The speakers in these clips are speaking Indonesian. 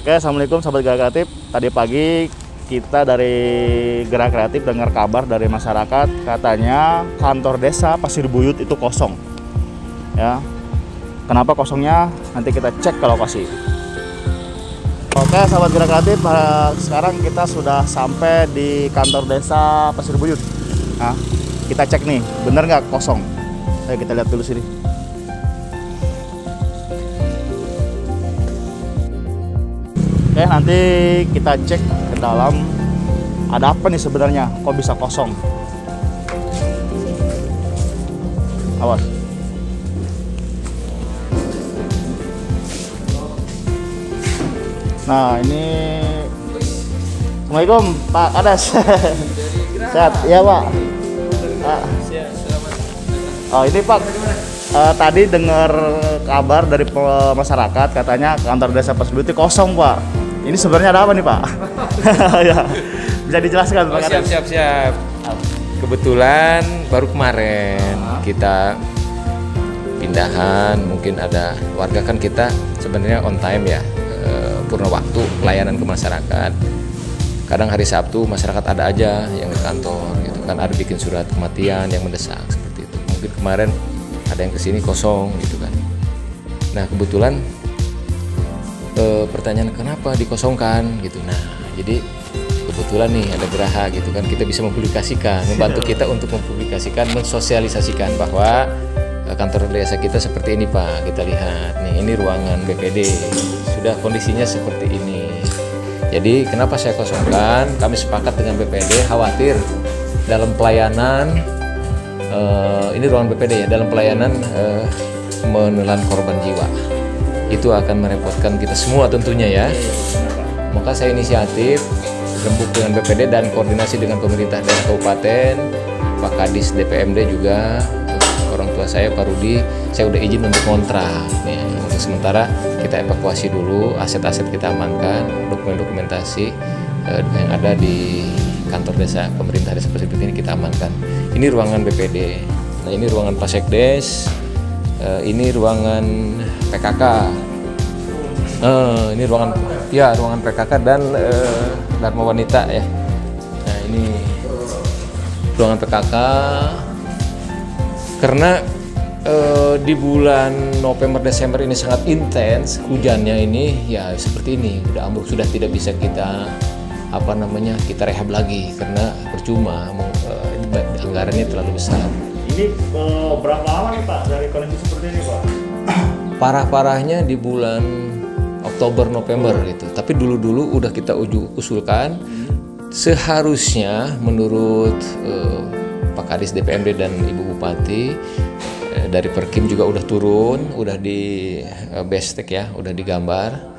Oke, assalamualaikum sahabat Gerak Kreatif. Tadi pagi kita dari Gerak Kreatif dengar kabar dari masyarakat, katanya kantor desa Pasir Buyut itu kosong. Ya, kenapa kosongnya? Nanti kita cek ke lokasi. Oke, sahabat Gerak Kreatif, sekarang kita sudah sampai di kantor desa Pasir Buyut. Nah, kita cek nih, bener nggak kosong? Ayo kita lihat dulu sini. Oke, nanti kita cek ke dalam ada apa nih sebenarnya, kok bisa kosong. Awas. Nah, ini Assalamualaikum Pak Kades. Sehat? Iya Pak. Oh ini Pak, tadi dengar kabar dari masyarakat, katanya kantor desa Pasir Buyut kosong Pak. Ini sebenarnya ada apa nih Pak? Ya, bisa dijelaskan Pak Kades? Siap. Kebetulan baru kemarin kita pindahan, mungkin ada warga kan kita sebenarnya on time ya, purna waktu pelayanan ke masyarakat. Kadang hari Sabtu masyarakat ada aja yang ke kantor gitu kan, ada bikin surat kematian yang mendesak seperti itu. Mungkin kemarin ada yang kesini kosong gitu kan. Nah kebetulan pertanyaan kenapa dikosongkan gitu. Nah jadi kebetulan nih ada Geraha gitu kan, kita bisa mempublikasikan, membantu kita untuk mempublikasikan, mensosialisasikan bahwa kantor desa kita seperti ini Pak. Kita lihat nih, ini ruangan BPD sudah kondisinya seperti ini. Jadi kenapa saya kosongkan? Kami sepakat dengan BPD, khawatir dalam pelayanan ini ruangan BPD ya, dalam pelayanan menelan korban jiwa itu akan merepotkan kita semua tentunya ya. Maka saya inisiatif rembuk dengan BPD dan koordinasi dengan pemerintah daerah kabupaten, Pak Kadis DPMD juga, orang tua saya Pak Rudi, saya udah izin untuk kontrak ya. Untuk sementara kita evakuasi dulu, aset-aset kita amankan, dokumentasi yang ada di kantor desa pemerintah desa Pasir Buyut ini kita amankan. Ini ruangan BPD. Nah ini ruangan Pasekdes, ini ruangan PKK. Ini ruangan PKK dan Dharma Wanita ya. Nah ini ruangan PKK. Karena di bulan November Desember ini sangat intens hujannya ini ya, seperti ini udah ambruk, sudah tidak bisa kita kita rehab lagi karena percuma, anggarannya terlalu besar. Ini berapa lama nih Pak dari kondisi seperti ini Pak? Parah-parahnya di bulan Oktober November gitu. Tapi dulu udah kita usulkan, seharusnya menurut Pak Kadis DPMD dan Ibu Bupati, dari Perkim juga udah turun, udah di bestek ya, udah digambar.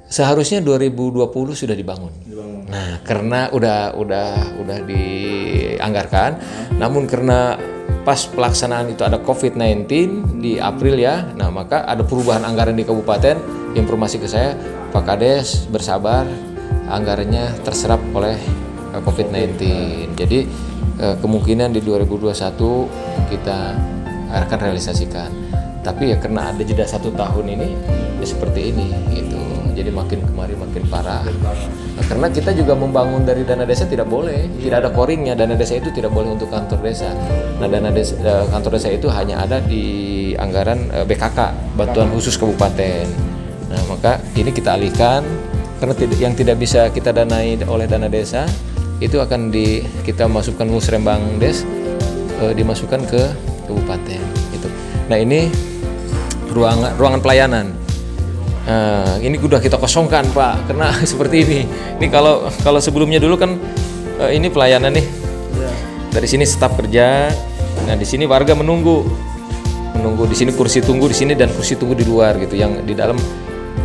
Seharusnya 2020 sudah dibangun. Nah, karena udah dianggarkan, namun karena pas pelaksanaan itu ada COVID-19 di April ya. Nah, maka ada perubahan anggaran di kabupaten. Informasi ke saya, Pak Kades bersabar, anggarannya terserap oleh COVID-19. Jadi kemungkinan di 2021 kita akan realisasikan. Tapi ya karena ada jeda 1 tahun ini ya seperti ini gitu. Jadi makin kemari makin parah. Nah, karena kita juga membangun dari dana desa tidak boleh, tidak ada koringnya. Dana desa itu tidak boleh untuk kantor desa. Nah dana desa, kantor desa itu hanya ada di anggaran BKK, bantuan khusus kabupaten. Nah maka ini kita alihkan karena yang tidak bisa kita danai oleh dana desa itu akan kita masukkan musrembang des, dimasukkan ke kabupaten gitu. Nah ini ruangan pelayanan. Ini udah kita kosongkan Pak karena seperti ini. Ini kalau sebelumnya dulu kan ini pelayanan nih. Dari sini staf kerja. Nah di sini warga menunggu di sini kursi tunggu di sini dan kursi tunggu di luar gitu. Yang di dalam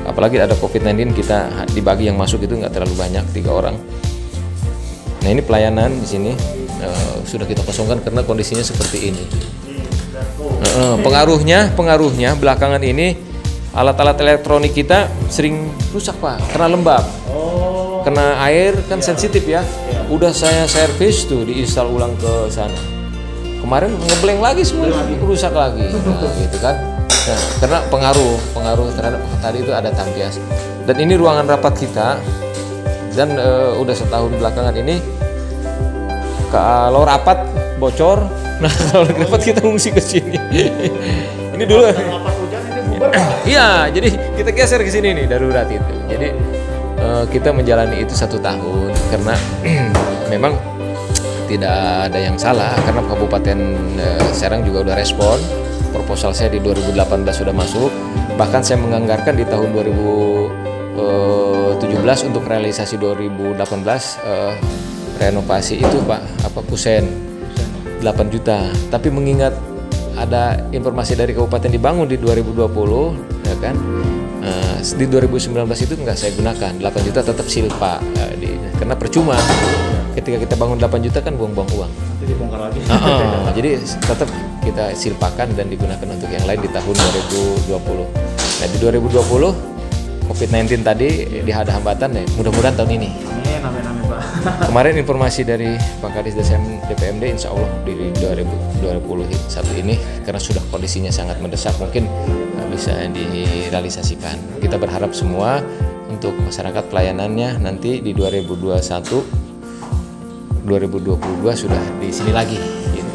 apalagi ada COVID-19 kita dibagi, yang masuk itu nggak terlalu banyak, 3 orang. Nah ini pelayanan di sini sudah kita kosongkan karena kondisinya seperti ini. Pengaruhnya belakangan ini alat-alat elektronik kita sering rusak Pak karena lembab, kena air kan sensitif ya. Udah saya servis tuh, diinstal ulang ke sana. Kemarin ngeblank lagi semua, rusak lagi, gitu kan. Nah, karena pengaruh terhadap tadi itu ada tampias. Dan ini ruangan rapat kita, dan udah setahun belakangan ini kalau rapat bocor, nah kalau rapat kita ngungsi ke sini. Ini dulu. Rapat hujan ini bubar. Iya, jadi kita geser ke sini nih darurat itu. Jadi kita menjalani itu 1 tahun karena memang tidak ada yang salah, karena Kabupaten Serang juga udah respon. Proposal saya di 2018 sudah masuk, bahkan saya menganggarkan di tahun 2017 untuk realisasi 2018 renovasi itu Pusen 8 juta. Tapi mengingat ada informasi dari kabupaten dibangun di 2020, ya kan, di 2019 itu nggak saya gunakan. 8 juta tetap silpa, karena percuma ketika kita bangun 8 juta kan buang-buang uang. Jadi bongkar lagi. Jadi tetap kita silpakan dan digunakan untuk yang lain di tahun 2020. Nah di 2020 COVID-19 tadi ada hambatan ya. Mudah-mudahan tahun ini. Amin Pak. Kemarin informasi dari Pak Kadis DPMD, insya Allah di 2021 ini karena sudah kondisinya sangat mendesak mungkin bisa direalisasikan. Kita berharap semua untuk masyarakat pelayanannya nanti di 2022 sudah di sini lagi. Gitu.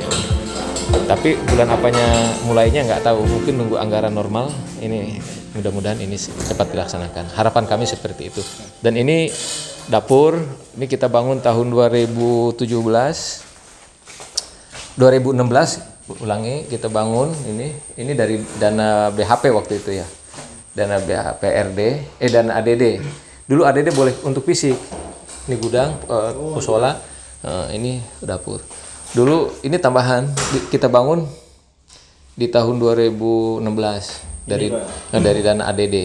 Tapi bulan apanya mulainya nggak tahu, mungkin nunggu anggaran normal. Ini mudah-mudahan ini cepat dilaksanakan. Harapan kami seperti itu. Dan ini dapur, ini kita bangun tahun 2016 ulangi kita bangun ini dari dana BHP waktu itu ya, dana BHPRD dana ADD. Dulu ADD boleh untuk fisik, ini gudang musola, ini dapur. Dulu ini tambahan kita bangun di tahun 2016 dari dana ADD.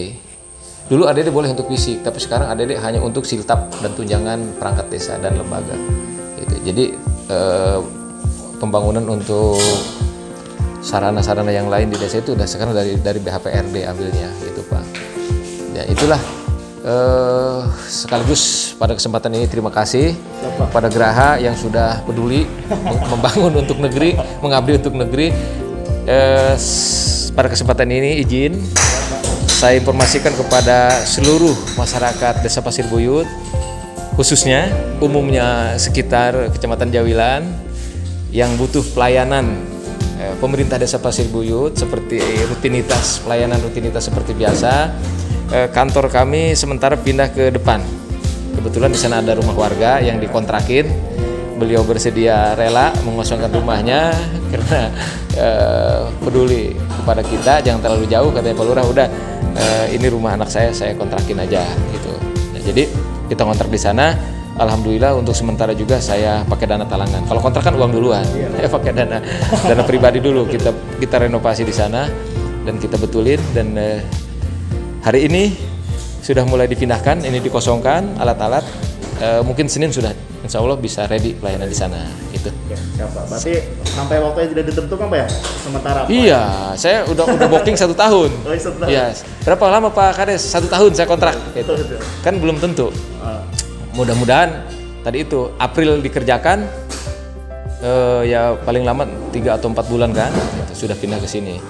Dulu ADD boleh untuk fisik, tapi sekarang ADD hanya untuk siltap dan tunjangan perangkat desa dan lembaga. Gitu. Jadi pembangunan untuk sarana-sarana yang lain di desa itu udah sekarang dari BHPRD ambilnya, gitu Pak. Ya itulah sekaligus pada kesempatan ini terima kasih pada Geraha yang sudah peduli membangun untuk negeri, mengabdi untuk negeri. Pada kesempatan ini izin saya informasikan kepada seluruh masyarakat Desa Pasir Buyut, khususnya umumnya sekitar Kecamatan Jawilan yang butuh pelayanan pemerintah Desa Pasir Buyut seperti pelayanan rutinitas seperti biasa. Kantor kami sementara pindah ke depan. Kebetulan di sana ada rumah warga yang dikontrakin. Beliau bersedia rela mengosongkan rumahnya karena peduli kepada kita, jangan terlalu jauh, katanya Pak Lurah. Udah ini rumah anak saya kontrakin aja gitu. Nah, jadi kita kontrak di sana. Alhamdulillah untuk sementara juga saya pakai dana talangan. Kalau kontrak kan uang duluan, saya pakai dana pribadi dulu. Kita renovasi di sana dan kita betulin, dan hari ini sudah mulai dipindahkan. Ini dikosongkan alat-alat. Mungkin Senin sudah, insya Allah bisa ready pelayanan di sana. Itu. Oke, siap Pak. Berarti sampai waktunya tidak ditentukan Pak ya? Sementara Pak? Iya, saya udah booking 1 tahun. Oh, 1 tahun. Iya. Berapa lama Pak Kades? 1 tahun saya kontrak. Gitu. Kan belum tentu. Mudah-mudahan tadi itu April dikerjakan, ya paling lama 3 atau 4 bulan kan, gitu, sudah pindah ke sini.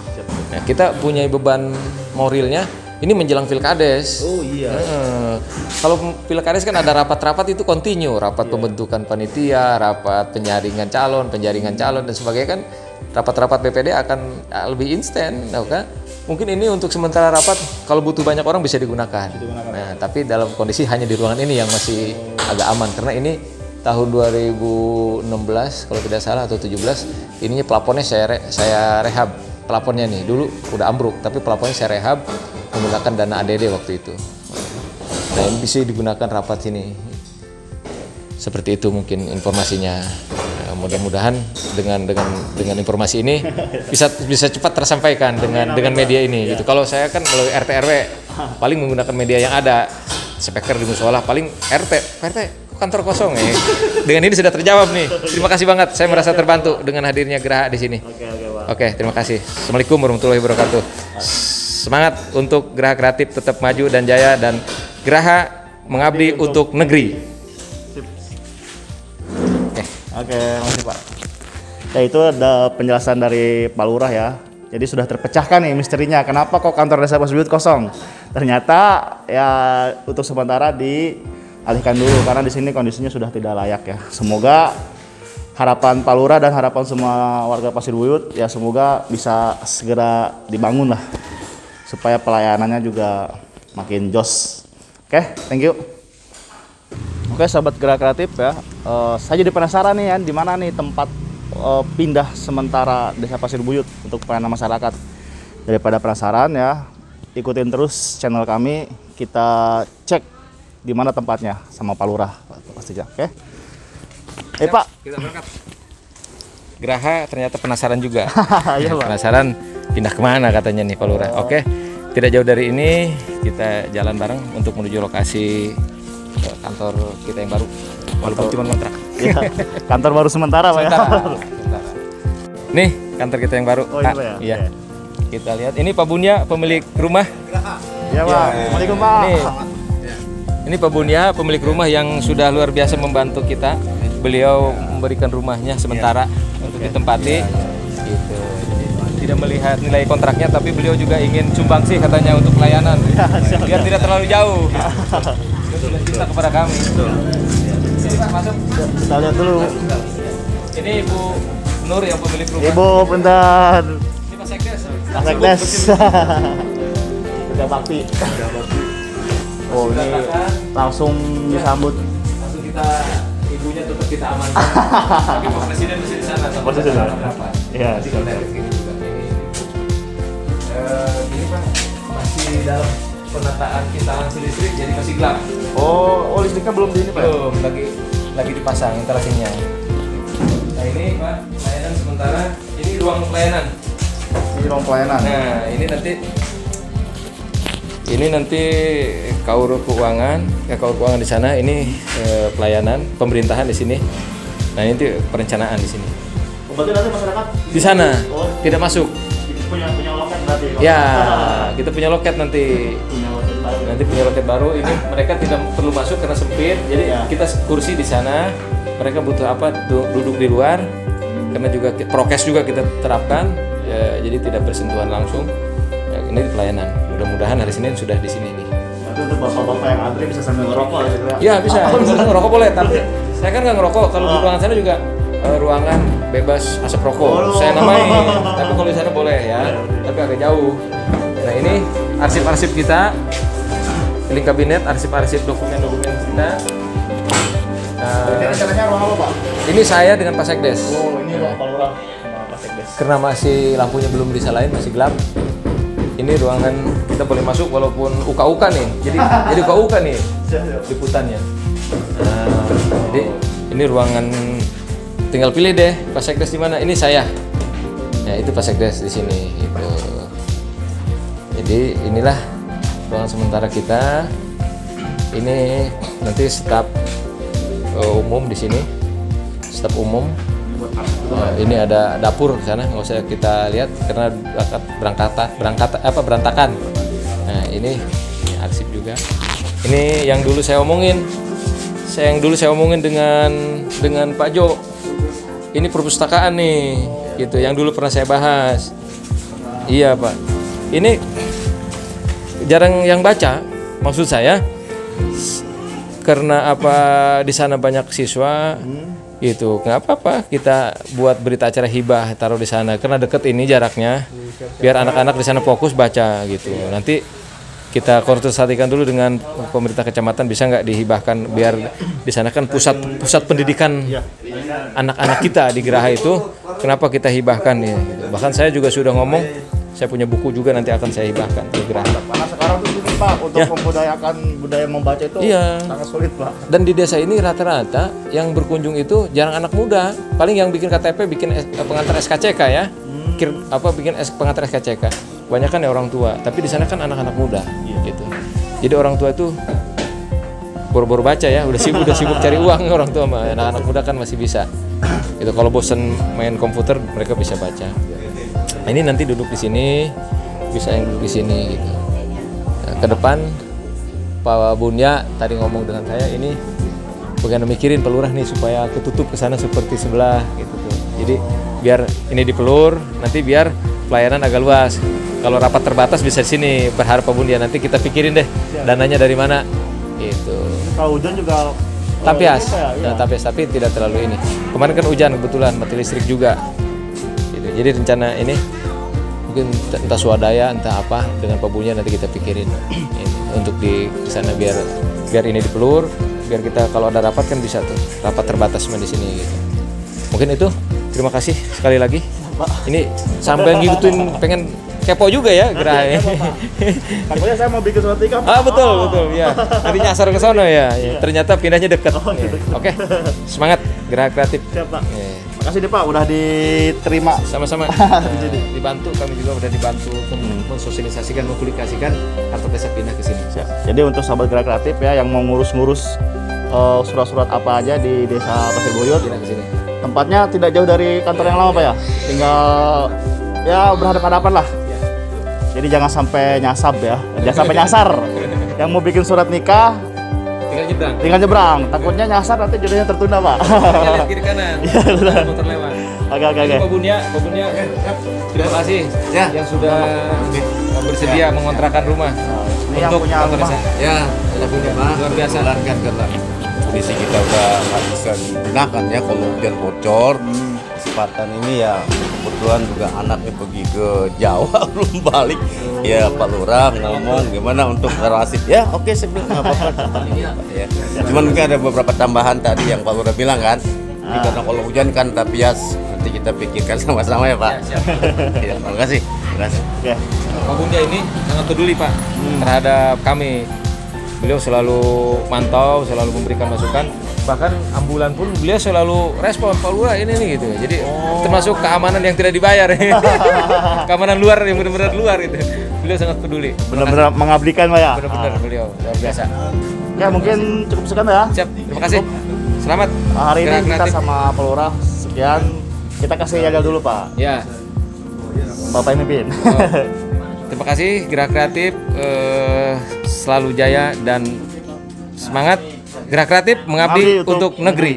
Nah, kita punya beban moralnya. Ini menjelang Pilkades. Oh iya. Kalau Pilkades kan ada rapat-rapat itu kontinu, rapat pembentukan panitia, rapat penjaringan calon dan sebagainya kan. Rapat-rapat BPD akan lebih instan, kan? Mungkin ini untuk sementara rapat, kalau butuh banyak orang bisa digunakan. Nah, tapi dalam kondisi hanya di ruangan ini yang masih agak aman, karena ini tahun 2016 kalau tidak salah atau 17, ininya plafonnya saya rehab. Plafonnya nih dulu udah ambruk, tapi plafonnya saya rehab menggunakan dana ADD waktu itu. Nah, ini bisa digunakan rapat sini. Seperti itu mungkin informasinya. Nah, mudah-mudahan dengan informasi ini bisa cepat tersampaikan dengan media ini. Gitu. Kalau saya kan melalui RT RW paling menggunakan media yang ada. Speaker di musola paling RT kantor kosong ya. Dengan ini sudah terjawab nih. Terima kasih banget. Saya merasa terbantu dengan hadirnya Geraha di sini. Oke, terima kasih. Assalamualaikum warahmatullahi wabarakatuh. Semangat untuk Geraha Kreatif tetap maju dan jaya, dan Geraha mengabdi untuk negeri. Oke, makasih Pak. Ya itu ada penjelasan dari Pak Lurah ya. Jadi sudah terpecahkan nih misterinya, kenapa kok kantor desa Pasir Buyut kosong? Ternyata ya untuk sementara dialihkan dulu karena di sini kondisinya sudah tidak layak ya. Semoga harapan Pak Lurah dan harapan semua warga Pasir Buyut ya semoga bisa segera dibangun lah supaya pelayanannya juga makin jos. Oke, thank you. Oke, sahabat Gerak Kreatif ya, saya jadi penasaran nih ya, di mana nih tempat pindah sementara Desa Pasir Buyut untuk pelayanan masyarakat. Daripada penasaran ya, ikutin terus channel kami, kita cek di mana tempatnya sama Pak Lurah pastinya. Oke. Pak, kita berangkat. Geraha ternyata penasaran juga. Iya, Pak. Penasaran pindah kemana katanya nih Pak Lurah. Oke, tidak jauh dari ini kita jalan bareng untuk menuju lokasi kantor kita yang baru. Walaupun cuma kontrak. Ya, kantor baru sementara Pak ya. Sementara. Nih kantor kita yang baru. Oh, ini, Pak, ya? Iya. Oke. Kita lihat ini Pak Bunya pemilik rumah. Ya Pak, Assalamualaikum Pak. Ini Pak Bunya pemilik rumah yang sudah luar biasa membantu kita. Beliau memberikan rumahnya sementara untuk ditempati. Gitu. Tidak melihat nilai kontraknya, tapi beliau juga ingin sumbangsi katanya untuk pelayanan. Biar tidak terlalu jauh. Sudah cinta kepada kami. Sini Pak, masuk. Kita lihat dulu. Ini Ibu Nur yang pemilik rumah. Ibu, bentar. Ini Pak Sekdes. Pak Sekdes. Sudah bakti. Oh, ini langsung disambut. Langsung kita ibunya tetap kita amankan. Tapi Pak Presiden masih di sana. Presiden. Iya. Ini Pak masih dalam penataan instalasi listrik, jadi masih gelap. Oh, listriknya belum di ini Pak? Belum, lagi dipasang instalasinya. Nah ini Pak, pelayanan sementara, ini ruang pelayanan. Ini ruang pelayanan. Nah ini nanti kaur keuangan di sana. Ini pelayanan pemerintahan di sini. Nah ini perencanaan di sini. Berarti nanti masyarakat Di sana tidak masuk. punya loket berarti? Ya, kita punya loket nanti. Nanti punya loket baru. Ini mereka tidak perlu masuk karena sempit. Jadi kita kursi di sana. Mereka butuh apa? Duduk di luar. Karena juga prokes juga kita terapkan. Ya, jadi tidak bersentuhan langsung. Ya, ini pelayanan. Mudah-mudahan hari Senin sudah di sini nih. Berarti untuk bapak-bapak yang antri bisa sambil ngerokok ya? Ya bisa. Ngerokok boleh. Tapi saya kan nggak ngerokok. Kalau di ruangan sana juga ruangan bebas asap rokok. Saya namain. Tapi kalau di sana boleh ya. Tapi agak jauh. Nah ini arsip-arsip kita. Link kabinet, arsip-arsip dokumen-dokumen kita. Ini rencananya ruang apa Pak? Ini saya dengan Pak Sekdes. Oh, ini ruang Pak Lurah sama Pak Sekdes. Karena masih lampunya belum disalain, masih gelap. Ini ruangan kita boleh masuk walaupun uka-uka nih. Jadi uka-uka nih liputannya. Nah, jadi ini ruangan, tinggal pilih deh Pak Sekdes di mana. Ini saya. Ya itu Pak Sekdes di sini. Gitu. Jadi inilah ruangan sementara kita. Ini nanti staf umum di sini. Staf umum. Nah, ini ada dapur di sana, nggak usah kita lihat karena berantakan. Nah ini arsip juga. Ini yang dulu saya omongin dengan Pak Jo. Ini perpustakaan nih, gitu. Yang dulu pernah saya bahas. Iya Pak. Ini jarang yang baca, maksud saya. Karena apa di sana banyak siswa. Gitu, nggak apa-apa kita buat berita acara hibah taruh di sana karena deket ini jaraknya, biar anak-anak di sana fokus baca gitu. Nanti kita konsultasikan dulu dengan pemerintah kecamatan bisa nggak dihibahkan biar di sana kan pusat pendidikan anak-anak kita di Geraha itu. Kenapa kita hibahkan ya? Gitu. Bahkan saya juga sudah ngomong, saya punya buku juga nanti akan saya hibahkan ke Geraha. Karena sekarang tuh gini Pak, untuk membudayakan budaya membaca itu sangat sulit Pak. Dan di desa ini rata-rata yang berkunjung itu jarang anak muda. Paling yang bikin KTP, bikin pengantar SKCK ya. Bikin pengantar SKCK. Kebanyakan ya orang tua. Tapi di sana kan anak-anak muda gitu. Jadi orang tua itu boro-boro baca ya, udah sibuk cari uang orang tua mah. Anak-anak muda kan masih bisa. Itu kalau bosen main komputer mereka bisa baca. Nah, ini nanti duduk di sini, bisa yang duduk di sini gitu. Nah, ke depan Pak Bunya tadi ngomong dengan saya, ini bagaimana mikirin pelurah nih supaya ketutup ke sana seperti sebelah gitu tuh. Jadi biar ini dipelur, nanti biar pelayanan agak luas. Kalau rapat terbatas bisa di sini. Berharap Pak Bundia nanti kita pikirin deh dananya dari mana. Itu. Kalau hujan juga Tampias, iya. tampias tapi tidak terlalu ini. Kemarin kan hujan kebetulan, mati listrik juga. Gitu. Jadi rencana ini mungkin entah swadaya, entah apa dengan Pak Bundia nanti kita pikirin ini, untuk di sana biar ini dipelur, biar kita kalau ada rapat kan bisa tuh rapat terbatas cuma di sini. Gitu. Mungkin itu. Terima kasih sekali lagi. Ini sampai ngikutin pengen kepo juga ya gerahnya. Takutnya saya mau bikin surat nikah. Betul ya. Nanti nyasar ke sana ya. Ternyata pindahnya dekat. Oke. Semangat gerah kreatif. Siap, Pak. Makasih deh Pak udah diterima. Sama-sama. Dibantu, kami juga udah dibantu untuk mensosialisasikan, mempublikasikan kantor desa pindah ke sini. Siap. Jadi untuk sahabat gerak kreatif ya yang mau ngurus-ngurus surat-surat apa aja di Desa Pasir Buyut, Pindah ke sini. tempatnya tidak jauh dari kantor yang lama Pak ya. Tinggal ya berhadapan-hadapan lah. Jadi jangan sampai nyasab ya, jangan sampai nyasar. Yang mau bikin surat nikah, tinggal nyebrang. Takutnya nyasar nanti jodohnya tertunda Pak. Lihat kiri kanan, motor lewat. Oke. Pak Bunia, terima kasih yang sudah bersedia mengontrakan rumah Ini yang punya kantor rumah. desa. Ya, kita punya Pak. Luar biasa. Silakan karena kondisi kita udah nggak bisa digunakan ya kalau hujan bocor. Kesempatan ini ya kebetulan juga anaknya pergi ke Jawa belum balik. Ya Pak Lurah ngomong gimana untuk ngerawat. Ya oke saya bilang nggak apa-apa. Ya. Cuman mungkin ada beberapa tambahan tadi yang Pak Lurah bilang kan. Ini karena kalau hujan kan tapias nanti kita pikirkan sama-sama ya Pak. Ya, terima kasih. Oke. Pak Bundia ini sangat peduli Pak terhadap kami. Beliau selalu mantau, selalu memberikan masukan. Bahkan ambulan pun beliau selalu respon, Pak Lurah ini nih gitu. Jadi termasuk keamanan yang tidak dibayar. Keamanan luar yang benar-benar luar gitu. Beliau sangat peduli. Benar-benar mengabdikan Pak ya. Benar-benar beliau luar biasa. Ya mungkin cukup sekian ya. Siap, terima kasih. Selamat. Hari ini Gerak kita kreatif. sama Pak Lurah sekian. Kita kasih jaga dulu Pak. Ya. Bapak yang mimpin. Terima kasih Gerak Kreatif, selalu jaya dan semangat. Gerak Kreatif mengabdi Mengabdi untuk negeri.